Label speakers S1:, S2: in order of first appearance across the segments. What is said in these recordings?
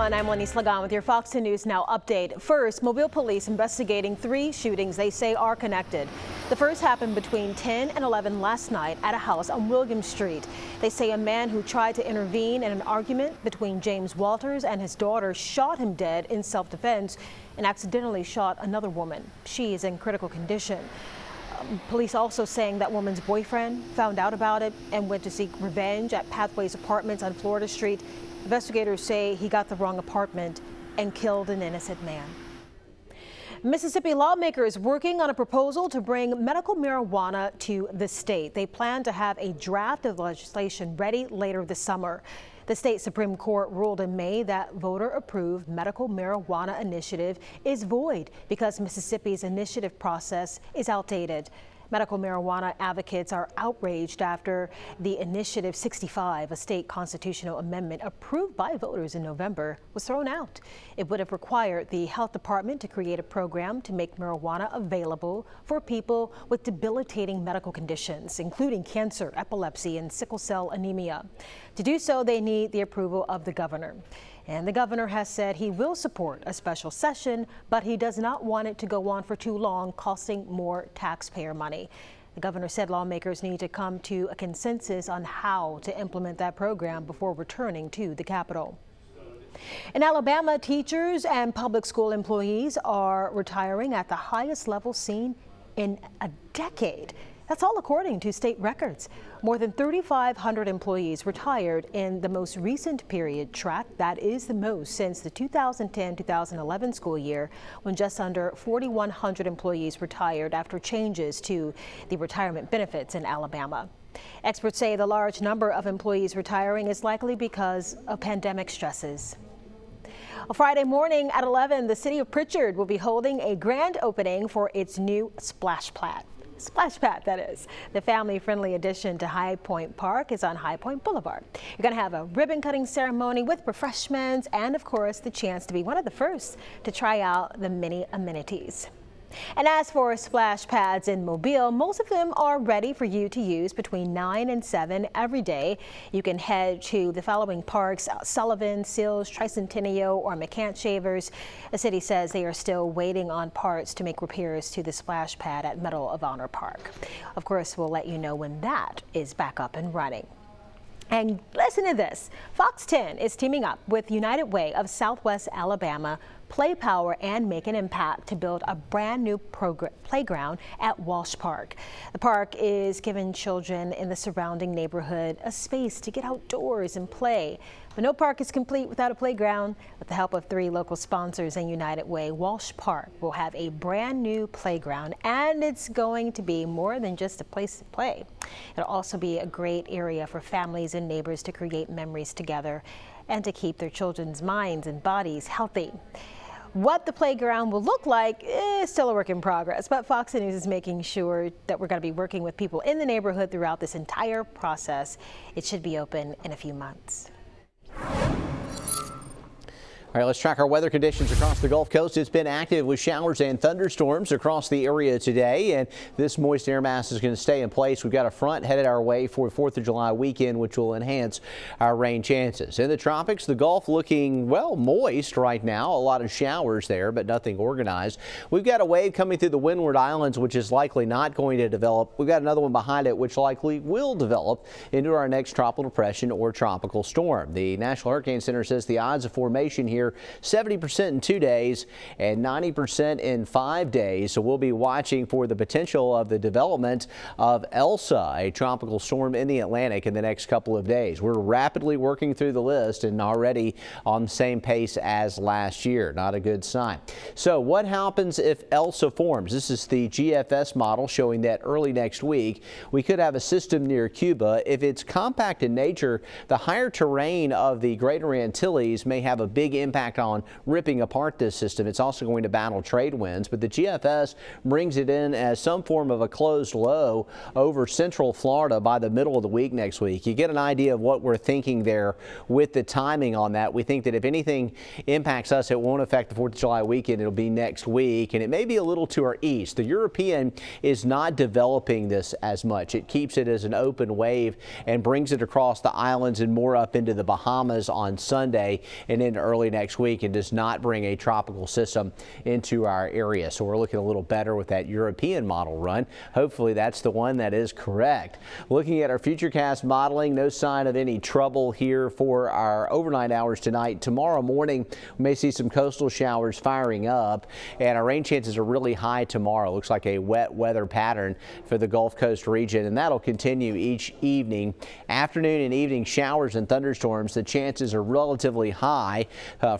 S1: everyone. I'm Lenny Slagan with your Fox News Now update. First, Mobile police investigating 3 shootings they say are connected. The first happened between 10 and 11 last night at a house on William Street. They say a man who tried to intervene in an argument between James Walters and his daughter shot him dead in self-defense and accidentally shot another woman. She is in critical condition. Police also saying that woman's boyfriend found out about it and went to seek revenge at Pathways Apartments on Florida Street. Investigators say he got the wrong apartment and killed an innocent man. Mississippi lawmakers working on a proposal to bring medical marijuana to the state. They plan to have a draft of legislation ready later this summer. The state Supreme Court ruled in May that voter-approved medical marijuana initiative is void because Mississippi's initiative process is outdated. Medical marijuana advocates are outraged after the Initiative 65, a state constitutional amendment approved by voters in November, was thrown out. It would have required the health department to create a program to make marijuana available for people with debilitating medical conditions, including cancer, epilepsy, and sickle cell anemia. To do so, they need the approval of the governor. And the governor has said he will support a special session, but he does not want it to go on for too long, costing more taxpayer money. The governor said lawmakers need to come to a consensus on how to implement that program before returning to the Capitol. In Alabama, teachers and public school employees are retiring at the highest level seen in a decade. That's all according to state records. More than 3,500 employees retired in the most recent period tracked. That is the most since the 2010-2011 school year, when just under 4,100 employees retired after changes to the retirement benefits in Alabama. Experts say the large number of employees retiring is likely because of pandemic stresses. Friday morning at 11, the city of Pritchard will be holding a grand opening for its new splash pad. Splash pad, that is. The family-friendly addition to High Point Park is on High Point Boulevard. You're going to have a ribbon-cutting ceremony with refreshments and, of course, the chance to be one of the first to try out the many amenities. And as for splash pads in Mobile, most of them are ready for you to use between 9 and 7 every day. You can head to the following parks: Sullivan, Sills, Tricentennial, or McCant Shavers. The city says they are still waiting on parts to make repairs to the splash pad at Medal of Honor Park. Of course, we'll let you know when that is back up and running. And listen to this. Fox 10 is teaming up with United Way of Southwest Alabama, Play Power, and Make an Impact to build a brand new playground at Walsh Park. The park is giving children in the surrounding neighborhood a space to get outdoors and play. But no park is complete without a playground. With the help of 3 local sponsors and United Way, Walsh Park will have a brand new playground, and it's going to be more than just a place to play. It'll also be a great area for families and neighbors to create memories together and to keep their children's minds and bodies healthy. What the playground will look like is still a work in progress, but Fox News is making sure that we're going to be working with people in the neighborhood throughout this entire process. It should be open in a few months.
S2: All right, let's track our weather conditions across the Gulf Coast. It's been active with showers and thunderstorms across the area today, and this moist air mass is going to stay in place. We've got a front headed our way for 4th of July weekend, which will enhance our rain chances. In the tropics, the Gulf looking, well, moist right now. A lot of showers there, but nothing organized. We've got a wave coming through the Windward Islands, which is likely not going to develop. We've got another one behind it, which likely will develop into our next tropical depression or tropical storm. The National Hurricane Center says the odds of formation here 70% in 2 days and 90% in 5 days. So we'll be watching for the potential of the development of Elsa, a tropical storm in the Atlantic, in the next couple of days. We're rapidly working through the list and already on the same pace as last year. Not a good sign. So what happens if Elsa forms? This is the GFS model showing that early next week we could have a system near Cuba. If it's compact in nature, the higher terrain of the Greater Antilles may have a big impact on ripping apart this system. It's also going to battle trade winds, but the GFS brings it in as some form of a closed low over central Florida by the middle of the week next week. You get an idea of what we're thinking there with the timing on that. We think that if anything impacts us, it won't affect the 4th of July weekend. It'll be next week, and it may be a little to our east. The European is not developing this as much. It keeps it as an open wave and brings it across the islands and more up into the Bahamas on Sunday and into early next next week and does not bring a tropical system into our area. So we're looking a little better with that European model run. Hopefully that's the one that is correct. Looking at our futurecast modeling, no sign of any trouble here for our overnight hours tonight. Tomorrow morning, we may see some coastal showers firing up, and our rain chances are really high tomorrow. Looks like a wet weather pattern for the Gulf Coast region, and that'll continue each evening. Afternoon and evening showers and thunderstorms, the chances are relatively high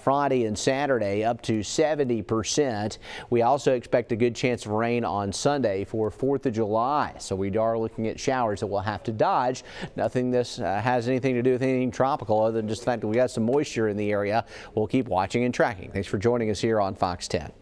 S2: Friday and Saturday, up to 70%. We also expect a good chance of rain on Sunday for 4th of July. So we are looking at showers that we'll have to dodge. Nothing this has anything to do with anything tropical other than just the fact that we got some moisture in the area. We'll keep watching and tracking. Thanks for joining us here on Fox 10.